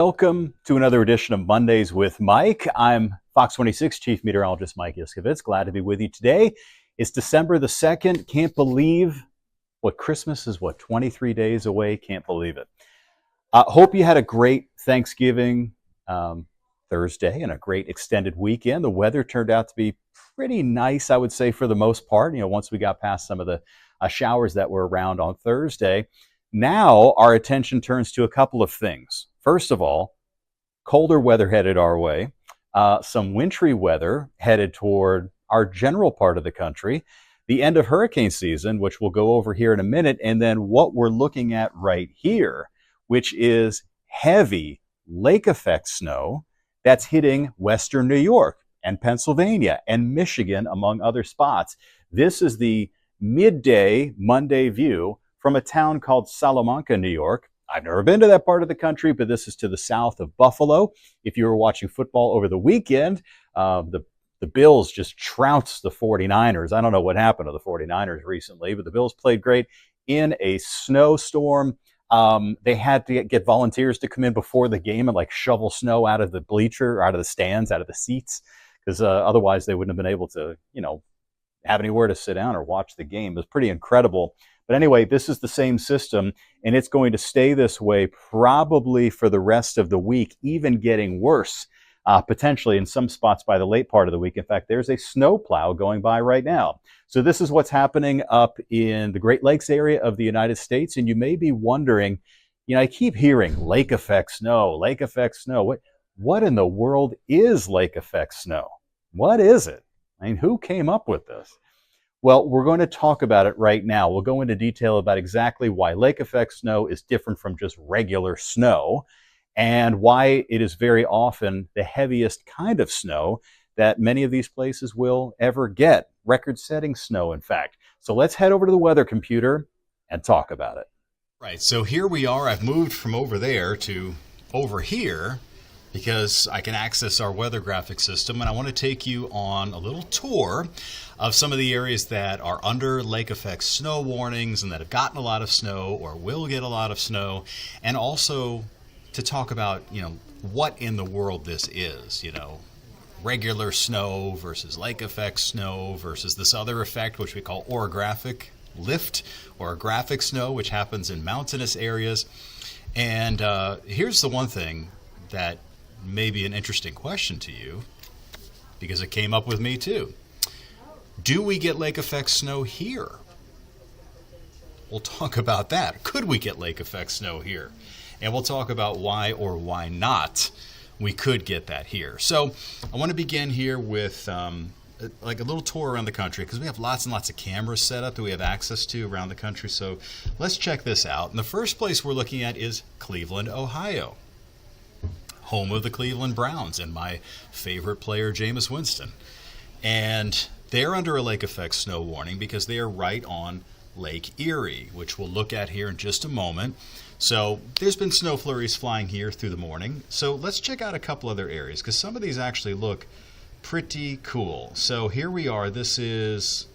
Welcome to another edition of Mondays with Mike. I'm Fox 26 Chief Meteorologist Mike Iscovitz. Glad to be with you today. It's December the 2nd. Can't believe what Christmas is, 23 days away. Can't believe it. Hope you had a great Thanksgiving Thursday and a great extended weekend. The weather turned out to be pretty nice, I would say, for the most part. Once we got past some of the showers that were around on Thursday. Now our attention turns to a couple of things. First of all, colder weather headed our way, some wintry weather headed toward our general part of the country, the end of hurricane season, which we'll go over here in a minute, and then what we're looking at right here, which is heavy lake effect snow that's hitting western New York and Pennsylvania and Michigan, among other spots. This is the midday Monday view from a town called Salamanca, New York. I've never been to that part of the country, but this is to the south of Buffalo. If you were watching football over the weekend, the Bills just trounced the 49ers. I don't know what happened to the 49ers recently, but the Bills played great in a snowstorm. They had to get volunteers to come in before the game and shovel snow out of the bleacher, out of the stands, out of the seats, because otherwise they wouldn't have been able to, have anywhere to sit down or watch the game. It was pretty incredible. But anyway, this is the same system, and it's going to stay this way probably for the rest of the week, even getting worse, potentially in some spots by the late part of the week. In fact, there's a snowplow going by right now. So this is what's happening up in the Great Lakes area of the United States, and you may be wondering, I keep hearing lake effect snow, lake effect snow. What in the world is lake effect snow? What is it? Who came up with this? Well, we're going to talk about it right now. We'll go into detail about exactly why lake effect snow is different from just regular snow and why it is very often the heaviest kind of snow that many of these places will ever get. Record-setting snow, in fact. So let's head over to the weather computer and talk about it. Right, so here we are. I've moved from over there to over here because I can access our weather graphic system, and I want to take you on a little tour of some of the areas that are under lake effect snow warnings and that have gotten a lot of snow or will get a lot of snow, and also to talk about, what in the world this is, regular snow versus lake effect snow versus this other effect, which we call orographic lift or graphic snow, which happens in mountainous areas. And here's the one thing that may be an interesting question to you, because it came up with me too. Do we get lake effect snow here? We'll talk about that. Could we get lake effect snow here? And we'll talk about why or why not we could get that here. So I want to begin here with a little tour around the country, because we have lots and lots of cameras set up that we have access to around the country. So let's check this out. And the first place we're looking at is Cleveland, Ohio, home of the Cleveland Browns and my favorite player, Jameis Winston. And they're under a lake effect snow warning because they are right on Lake Erie, which we'll look at here in just a moment. So there's been snow flurries flying here through the morning. So let's check out a couple other areas, because some of these actually look pretty cool. So here we are. This is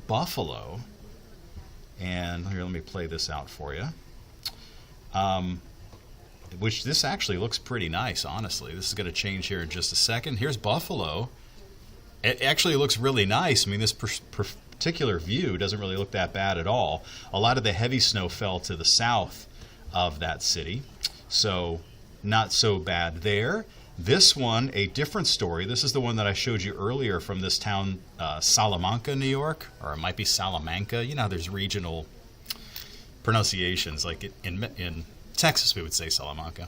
Buffalo. And here, let me play this out for you. Which this actually looks pretty nice, honestly. This is going to change here in just a second. Here's Buffalo. It actually looks really nice. This particular view doesn't really look that bad at all. A lot of the heavy snow fell to the south of that city, so not so bad there. This one, a different story. This is the one that I showed you earlier from this town, Salamanca, New York, or it might be Salamanca. There's regional pronunciations, like in Texas, we would say Salamanca.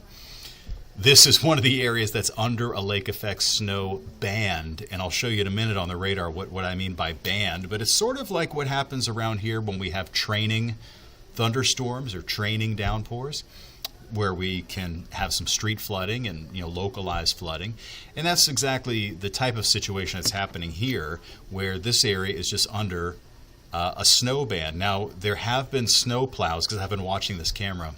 This is one of the areas that's under a lake effect snow band, and I'll show you in a minute on the radar what I mean by band, but it's sort of like what happens around here when we have training thunderstorms or training downpours, where we can have some street flooding and localized flooding. And that's exactly the type of situation that's happening here, where this area is just under a snow band. Now, there have been snow plows, because I've been watching this camera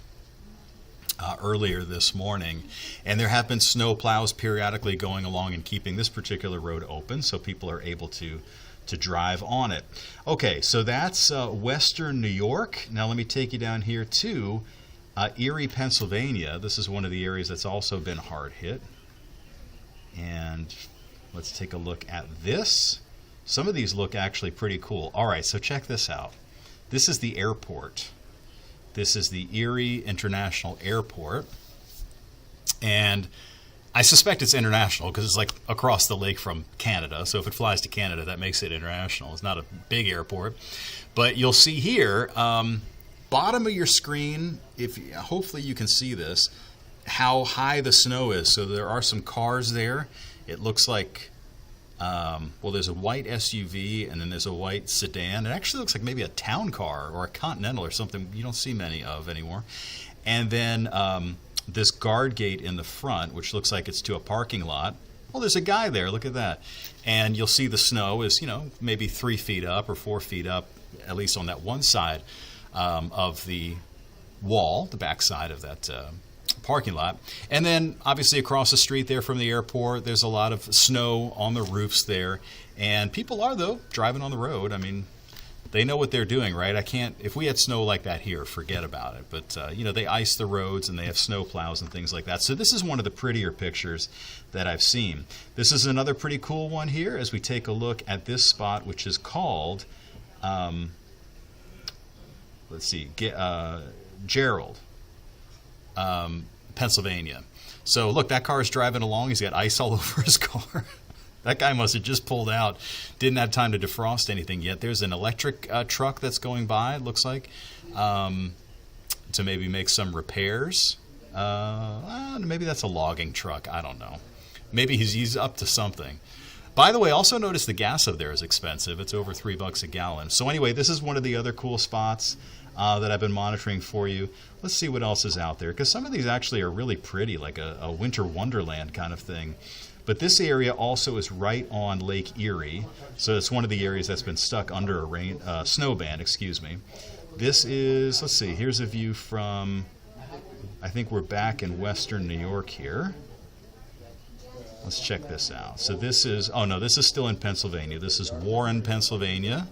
earlier this morning, and there have been snow plows periodically going along and keeping this particular road open so people are able to drive on it. Okay, so that's western New York. Now let me take you down here to Erie, Pennsylvania. This is one of the areas that's also been hard hit. And let's take a look at this. Some of these look actually pretty cool. All right, so check this out. This is the airport. This is the Erie International Airport. And I suspect it's international because it's like across the lake from Canada. So if it flies to Canada, that makes it international. It's not a big airport. But you'll see here, bottom of your screen, hopefully you can see this, how high the snow is. So there are some cars there. It looks like, well, there's a white SUV and then there's a white sedan. It actually looks like maybe a town car or a Continental or something you don't see many of anymore. And then this guard gate in the front, which looks like it's to a parking lot. Well, there's a guy there. Look at that. And you'll see the snow is, maybe 3 feet up or 4 feet up, at least on that one side of the wall, the back side of that parking lot. And then obviously across the street there from the airport, there's a lot of snow on the roofs there. And people are, though, driving on the road. I mean, they know what they're doing, right? If we had snow like that here, forget about it. But, they ice the roads and they have snow plows and things like that. So this is one of the prettier pictures that I've seen. This is another pretty cool one here as we take a look at this spot, which is called, Gerald, Pennsylvania. So look, that car is driving along. He's got ice all over his car. That guy must have just pulled out. Didn't have time to defrost anything yet. There's an electric truck that's going by, it looks like, to maybe make some repairs. Maybe that's a logging truck. I don't know. Maybe he's up to something. By the way, also notice the gas up there is expensive. It's over $3 a gallon. So anyway, this is one of the other cool spots that I've been monitoring for you. Let's see what else is out there, because some of these actually are really pretty, like a winter wonderland kind of thing. But this area also is right on Lake Erie, so it's one of the areas that's been stuck under a snow band, excuse me. This is, let's see, here's a view from, I think we're back in western New York here. Let's check this out. So this is, oh no, this is still in Pennsylvania. This is Warren, Pennsylvania.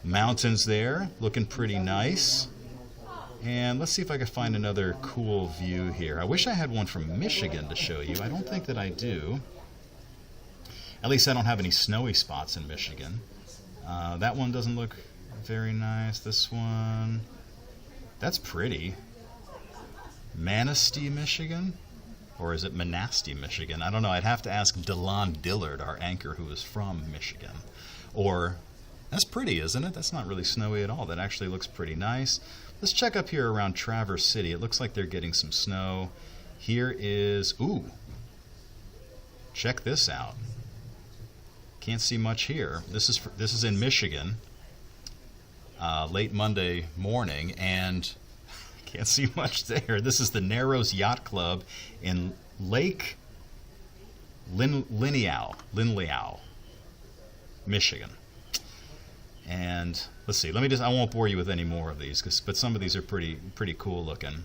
Mountains there, looking pretty nice. And let's see if I can find another cool view here. I wish I had one from Michigan to show you. I don't think that I do. At least I don't have any snowy spots in Michigan. That one doesn't look very nice. This one, that's pretty. Manistee, Michigan? Or is it Manistee, Michigan? I don't know. I'd have to ask DeLon Dillard, our anchor, who is from Michigan. Or, that's pretty, isn't it? That's not really snowy at all. That actually looks pretty nice. Let's check up here around Traverse City. It looks like they're getting some snow. Here is, ooh, check this out. Can't see much here. This is in Michigan, late Monday morning, and can't see much there. This is the Narrows Yacht Club in Lake Linnell, Michigan. And let's see, I won't bore you with any more of these, but some of these are pretty cool looking.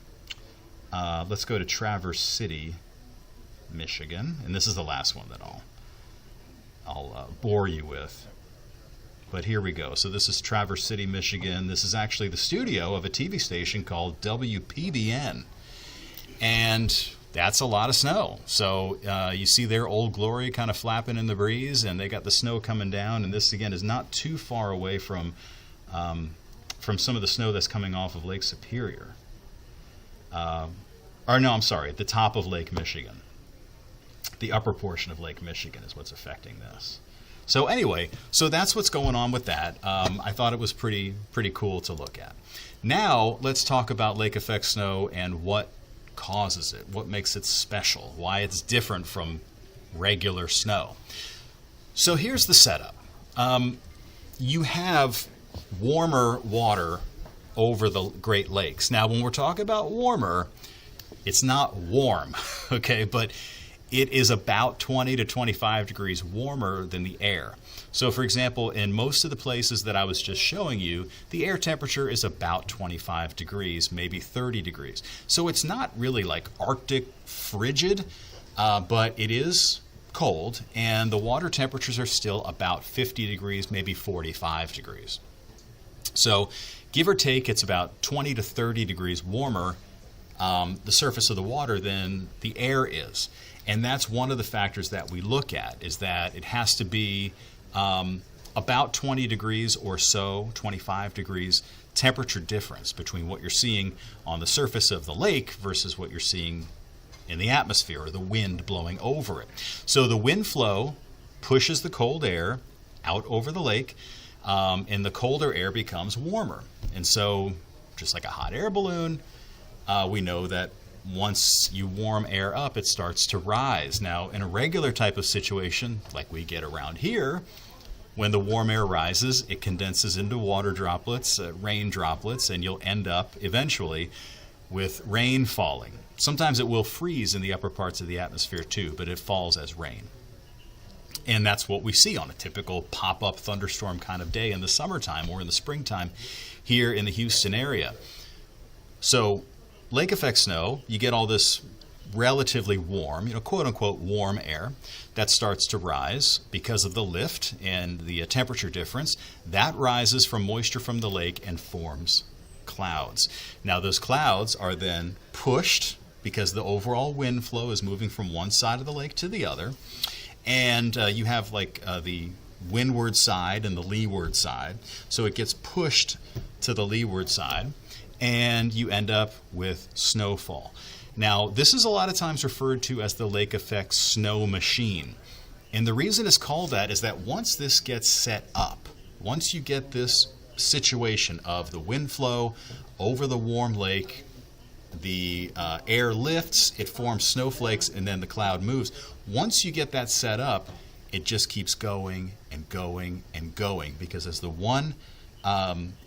Let's go to Traverse City, Michigan, and this is the last one that I'll bore you with. But here we go. So this is Traverse City, Michigan. This is actually the studio of a TV station called WPBN. And that's a lot of snow. So you see their Old Glory kind of flapping in the breeze, and they got the snow coming down. And this, again, is not too far away from some of the snow that's coming off of Lake Superior. Or no, I'm sorry, the top of Lake Michigan. The upper portion of Lake Michigan is what's affecting this. So anyway, so that's what's going on with that. I thought it was pretty cool to look at. Now let's talk about lake effect snow and what causes it, what makes it special, why it's different from regular snow. So here's the setup. You have warmer water over the Great Lakes. Now when we're talking about warmer, it's not warm, okay, but it is about 20 to 25 degrees warmer than the air. So for example, in most of the places that I was just showing you, the air temperature is about 25 degrees, maybe 30 degrees. So it's not really like Arctic frigid, but it is cold, and the water temperatures are still about 50 degrees, maybe 45 degrees. So give or take, it's about 20 to 30 degrees warmer, the surface of the water, than the air is. And that's one of the factors that we look at, is that it has to be about 20 degrees or so, 25 degrees temperature difference between what you're seeing on the surface of the lake versus what you're seeing in the atmosphere, or the wind blowing over it. So the wind flow pushes the cold air out over the lake, and the colder air becomes warmer. And so, just like a hot air balloon, we know that once you warm air up, it starts to rise. Now, in a regular type of situation, like we get around here, when the warm air rises, it condenses into water droplets, rain droplets, and you'll end up eventually with rain falling. Sometimes it will freeze in the upper parts of the atmosphere too, but it falls as rain. And that's what we see on a typical pop-up thunderstorm kind of day in the summertime or in the springtime here in the Houston area. So lake effect snow, you get all this relatively warm, quote unquote warm air that starts to rise because of the lift and the temperature difference. That rises from moisture from the lake and forms clouds. Now those clouds are then pushed because the overall wind flow is moving from one side of the lake to the other. And you have the windward side and the leeward side. So it gets pushed to the leeward side, and you end up with snowfall. Now, this is a lot of times referred to as the lake effect snow machine. And the reason it's called that is that once this gets set up, once you get this situation of the wind flow over the warm lake, the air lifts, it forms snowflakes, and then the cloud moves. Once you get that set up, it just keeps going and going and going, because as the one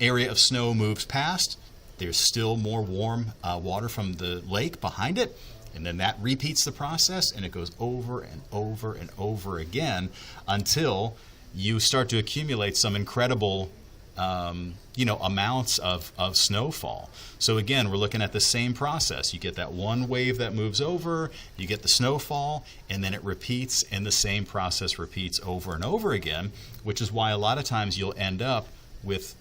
area of snow moves past, there's still more warm water from the lake behind it, and then that repeats the process, and it goes over and over and over again until you start to accumulate some incredible amounts of snowfall. So again, we're looking at the same process. You get that one wave that moves over, you get the snowfall, and then it repeats, and the same process repeats over and over again, which is why a lot of times you'll end up with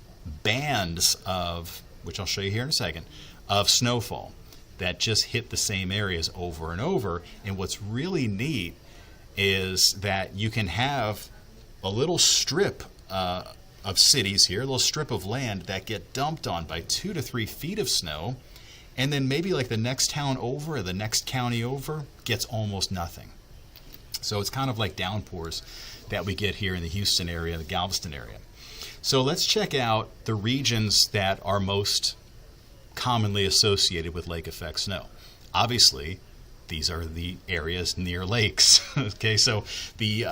bands of, which I'll show you here in a second, of snowfall that just hit the same areas over and over. And what's really neat is that you can have a little strip of cities here, a little strip of land that get dumped on by 2 to 3 feet of snow, and then maybe like the next town over or the next county over gets almost nothing. So it's kind of like downpours that we get here in the Houston area, the Galveston area. So let's check out the regions that are most commonly associated with lake effect snow. Obviously, these are the areas near lakes. Okay, so the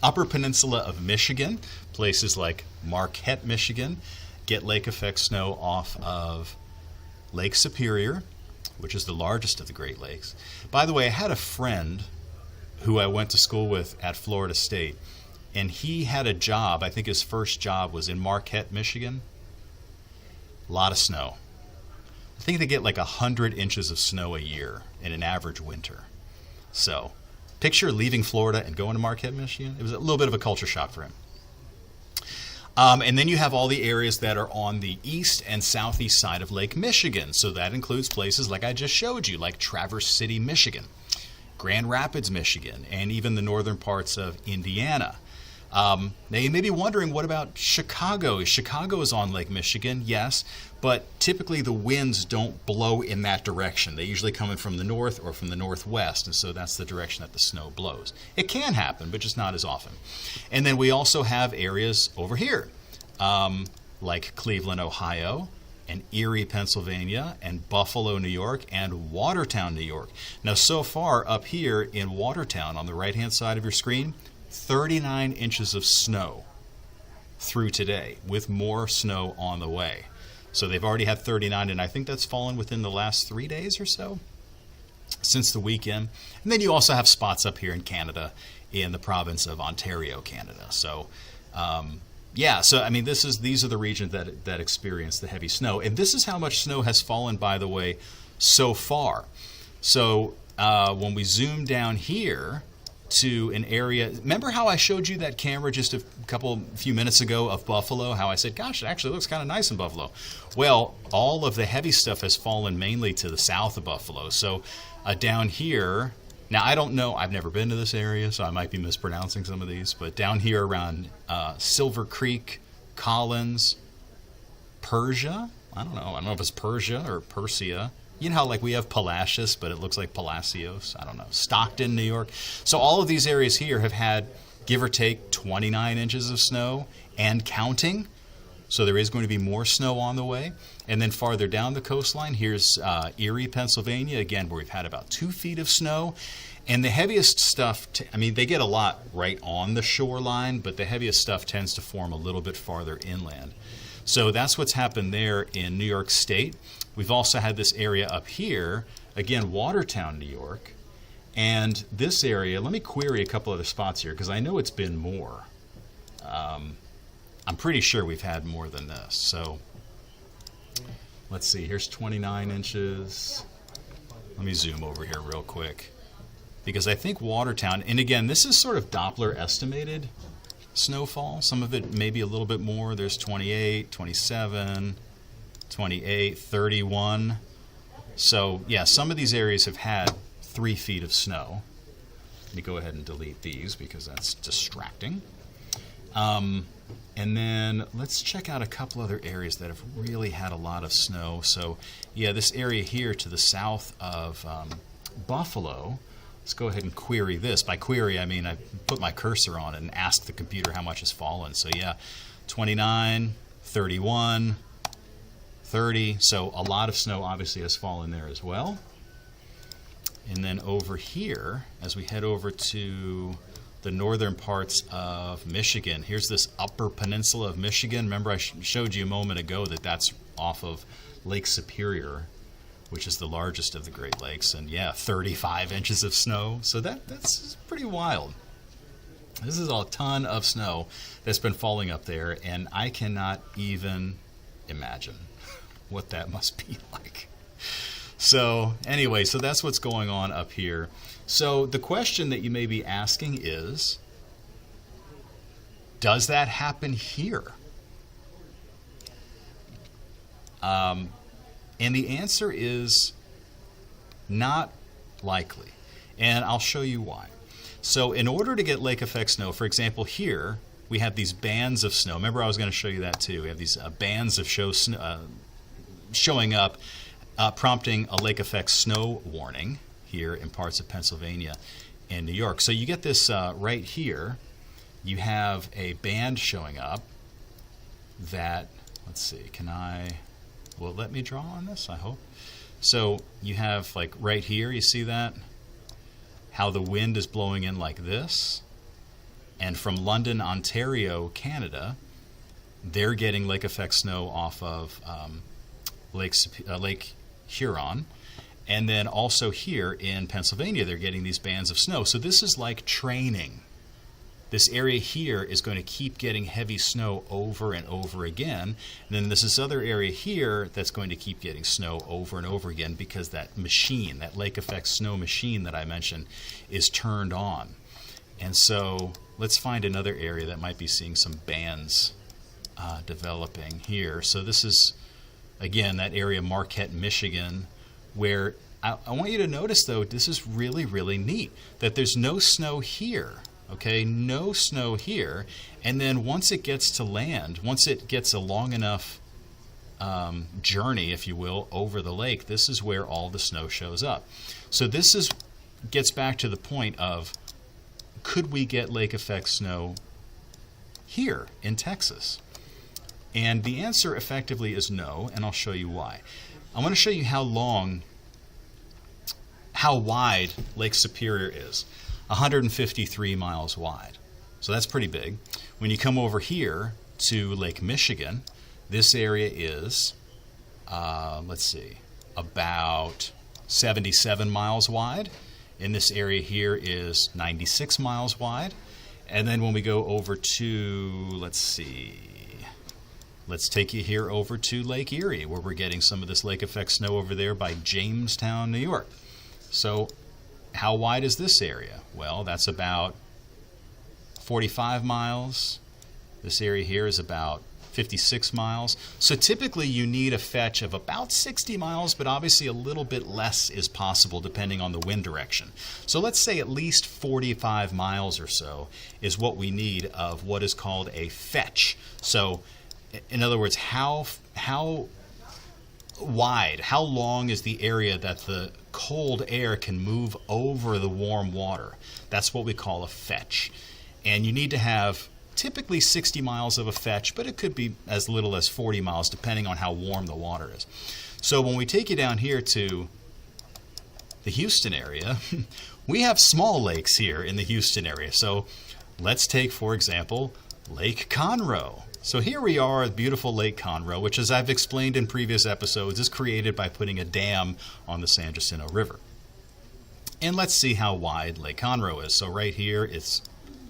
Upper Peninsula of Michigan, places like Marquette, Michigan, get lake effect snow off of Lake Superior, which is the largest of the Great Lakes. By the way, I had a friend who I went to school with at Florida State, and he had a job, I think his first job was in Marquette, Michigan. A lot of snow. I think they get like 100 inches of snow a year in an average winter. So picture leaving Florida and going to Marquette, Michigan. It was a little bit of a culture shock for him. And then you have all the areas that are on the east and southeast side of Lake Michigan. So that includes places like I just showed you, like Traverse City, Michigan, Grand Rapids, Michigan, and even the northern parts of Indiana. Now you may be wondering, what about Chicago? Chicago is on Lake Michigan, yes, but typically the winds don't blow in that direction. They usually come in from the north or from the northwest, and so that's the direction that the snow blows. It can happen, but just not as often. And then we also have areas over here, like Cleveland, Ohio, and Erie, Pennsylvania, and Buffalo, New York, and Watertown, New York. Now so far up here in Watertown, on the right-hand side of your screen, 39 inches of snow through today, with more snow on the way. So they've already had 39, and I think that's fallen within the last 3 days or so since the weekend. And then you also have spots up here in Canada, in the province of Ontario, Canada. So so I mean, these are the regions that experience the heavy snow, and this is how much snow has fallen, by the way, so far. So when we zoom down here to an area. Remember how I showed you that camera just a few minutes ago of Buffalo? How I said, gosh, it actually looks kind of nice in Buffalo. Well, all of the heavy stuff has fallen mainly to the south of Buffalo. So down here, now I don't know, I've never been to this area, so I might be mispronouncing some of these, but down here around Silver Creek, Collins, Persia, I don't know if it's Persia or Persia. You know how like we have Palacios, but it looks like Palacios. I don't know. Stockton, New York. So all of these areas here have had, give or take, 29 inches of snow and counting. So there is going to be more snow on the way. And then farther down the coastline, here's Erie, Pennsylvania, again, where we've had about 2 feet of snow. And the heaviest stuff, they get a lot right on the shoreline, but the heaviest stuff tends to form a little bit farther inland. So that's what's happened there in New York State. We've also had this area up here, again, Watertown, New York. And this area, let me query a couple other spots here, because I know it's been more. I'm pretty sure we've had more than this. So let's see, here's 29 inches. Let me zoom over here real quick, because I think Watertown, and again, this is sort of Doppler estimated snowfall. Some of it maybe a little bit more. There's 28, 27, 28, 31. So yeah, some of these areas have had 3 feet of snow. Let me go ahead and delete these because that's distracting. And then let's check out a couple other areas that have really had a lot of snow. So yeah, this area here to the south of Buffalo. Let's go ahead and query this. By query, I mean I put my cursor on it and ask the computer how much has fallen. So yeah, 29, 31, 30. So a lot of snow obviously has fallen there as well. And then over here, as we head over to the northern parts of Michigan, here's this upper peninsula of Michigan. Remember I showed you a moment ago that that's off of Lake Superior, which is the largest of the Great Lakes, and yeah, 35 inches of snow. So that's pretty wild. This is a ton of snow that's been falling up there, and I cannot even imagine what that must be like. So anyway, so that's what's going on up here. So the question that you may be asking is, does that happen here? And the answer is not likely. And I'll show you why. So in order to get lake effect snow, for example, here we have these bands of snow. Remember I was going to show you that too. We have these bands of showing up, prompting a lake effect snow warning here in parts of Pennsylvania and New York. So you get this right here. You have a band showing up that, let's see, will it let me draw on this? I hope. So you have like right here, you see that? How the wind is blowing in like this. And from London, Ontario, Canada, they're getting lake effect snow off of Lake Huron. And then also here in Pennsylvania, they're getting these bands of snow. So this is like training. This area here is going to keep getting heavy snow over and over again. And then there's this other area here that's going to keep getting snow over and over again because that machine, that lake effect snow machine that I mentioned, is turned on. And so let's find another area that might be seeing some bands developing here. So this is, again, that area Marquette, Michigan, where I want you to notice, though, this is really, really neat, that there's no snow here. Okay, no snow here, and then once it gets to land, once it gets a long enough journey, if you will, over the lake, this is where all the snow shows up. So this gets back to the point of, could we get lake effect snow here in Texas? And the answer effectively is no, and I'll show you why. I want to show you how wide Lake Superior is. 153 miles wide. So that's pretty big. When you come over here to Lake Michigan, this area is, let's see, about 77 miles wide. And this area here is 96 miles wide. And then when we go over to, let's see, let's take you here over to Lake Erie, where we're getting some of this lake effect snow over there by Jamestown, New York. So how wide is this area? Well, that's about 45 miles. This area here is about 56 miles. So typically you need a fetch of about 60 miles, but obviously a little bit less is possible depending on the wind direction. So let's say at least 45 miles or so is what we need of what is called a fetch. So in other words, how wide, how long is the area that the cold air can move over the warm water? That's what we call a fetch. And you need to have typically 60 miles of a fetch, but it could be as little as 40 miles depending on how warm the water is. So when we take you down here to the Houston area, we have small lakes here in the Houston area. So let's take, for example, Lake Conroe. So here we are at beautiful Lake Conroe, which, as I've explained in previous episodes, is created by putting a dam on the San Jacinto River. And let's see how wide Lake Conroe is. So right here, it's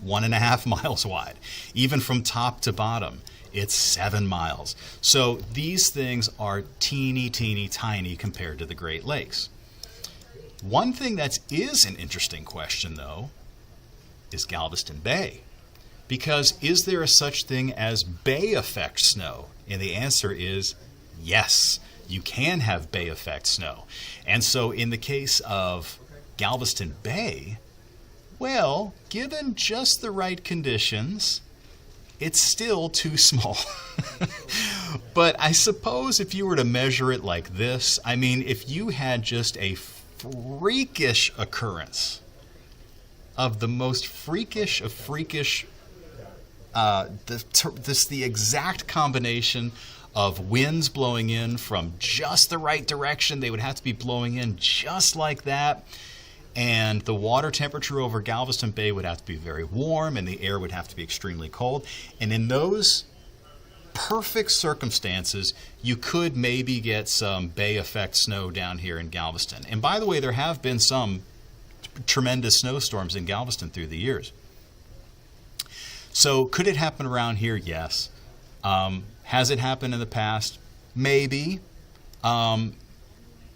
1.5 miles wide. Even from top to bottom, it's 7 miles. So these things are teeny, teeny, tiny compared to the Great Lakes. One thing that is an interesting question, though, is Galveston Bay. Because is there a such thing as bay effect snow? And the answer is yes, you can have bay effect snow. And so in the case of Galveston Bay, well, given just the right conditions, it's still too small. But I suppose if you were to measure it like this, I mean, if you had just a freakish occurrence of the most freakish of freakish, the exact combination of winds blowing in from just the right direction, they would have to be blowing in just like that. And the water temperature over Galveston Bay would have to be very warm, and the air would have to be extremely cold. And in those perfect circumstances, you could maybe get some bay effect snow down here in Galveston. And by the way, there have been some tremendous snowstorms in Galveston through the years. So could it happen around here? Yes. Has it happened in the past? Maybe.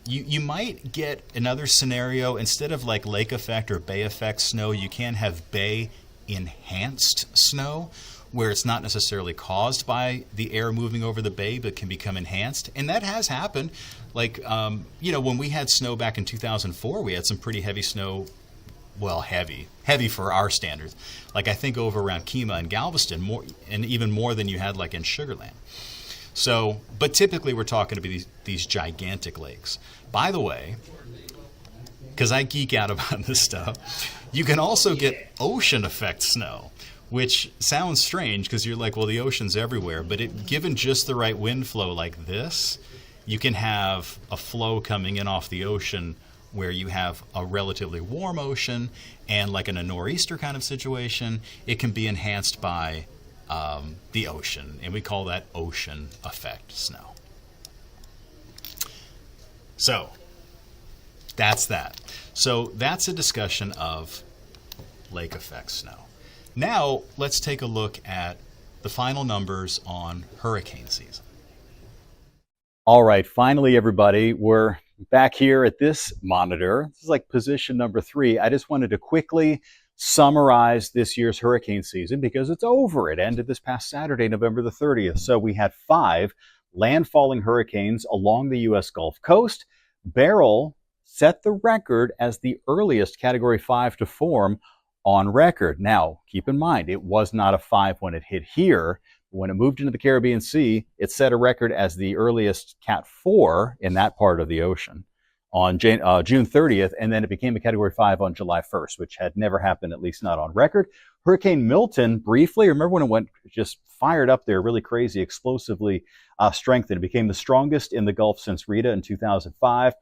You might get another scenario. Instead of like lake effect or bay effect snow, you can have bay enhanced snow, where it's not necessarily caused by the air moving over the bay, but can become enhanced. And that has happened. Like, when we had snow back in 2004, we had some pretty heavy snow. Well, heavy for our standards. Like I think over around Kemah and Galveston, more, and even more than you had like in Sugar Land. So, but typically we're talking about these gigantic lakes. By the way, because I geek out about this stuff, you can also get ocean effect snow, which sounds strange because you're like, well, the ocean's everywhere. But given just the right wind flow like this, you can have a flow coming in off the ocean where you have a relatively warm ocean, and like in a nor'easter kind of situation, it can be enhanced by the ocean, and we call that ocean effect snow. So that's that. So that's a discussion of lake effect snow. Now let's take a look at the final numbers on hurricane season. All right, finally, everybody, we're back here at this monitor. This is like position number 3. I just wanted to quickly summarize this year's hurricane season because it's over. It ended this past Saturday, November the 30th. So we had 5 landfalling hurricanes along the U.S. Gulf Coast. Beryl set the record as the earliest Category 5 to form on record. Now, keep in mind, it was not a 5 when it hit here. When it moved into the Caribbean Sea, it set a record as the earliest Cat 4 in that part of the ocean on June 30th, and then it became a Category 5 on July 1st, which had never happened, at least not on record. Hurricane Milton, briefly, remember when it went just fired up there, really crazy, explosively strengthened. It became the strongest in the Gulf since Rita in 2005.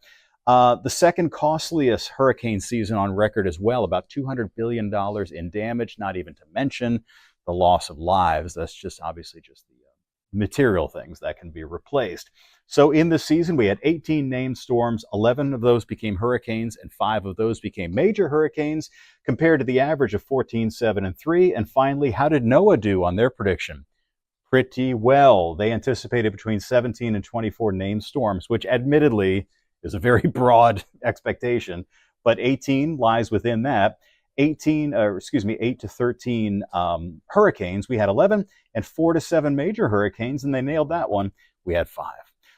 The second costliest hurricane season on record as well, about $200 billion in damage, not even to mention the loss of lives. That's just obviously just the material things that can be replaced. So in the season, we had 18 named storms. 11 of those became hurricanes, and 5 of those became major hurricanes, compared to the average of 14, 7, and 3. And finally, how did NOAA do on their prediction? Pretty well. They anticipated between 17 and 24 named storms, which admittedly is a very broad expectation. but 18 lies within that. 8 to 13 hurricanes. We had 11, and 4 to 7 major hurricanes, and they nailed that one. We had 5.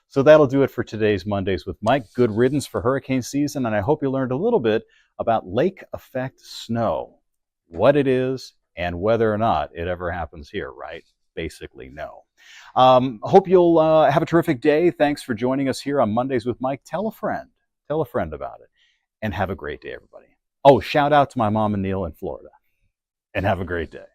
So that'll do it for today's Mondays with Mike. Good riddance for hurricane season, and I hope you learned a little bit about lake effect snow, what it is, and whether or not it ever happens here, right? Basically, no. Hope you'll have a terrific day. Thanks for joining us here on Mondays with Mike. Tell a friend about it, and have a great day, everybody. Oh, shout out to my mom and Neil in Florida, and have a great day.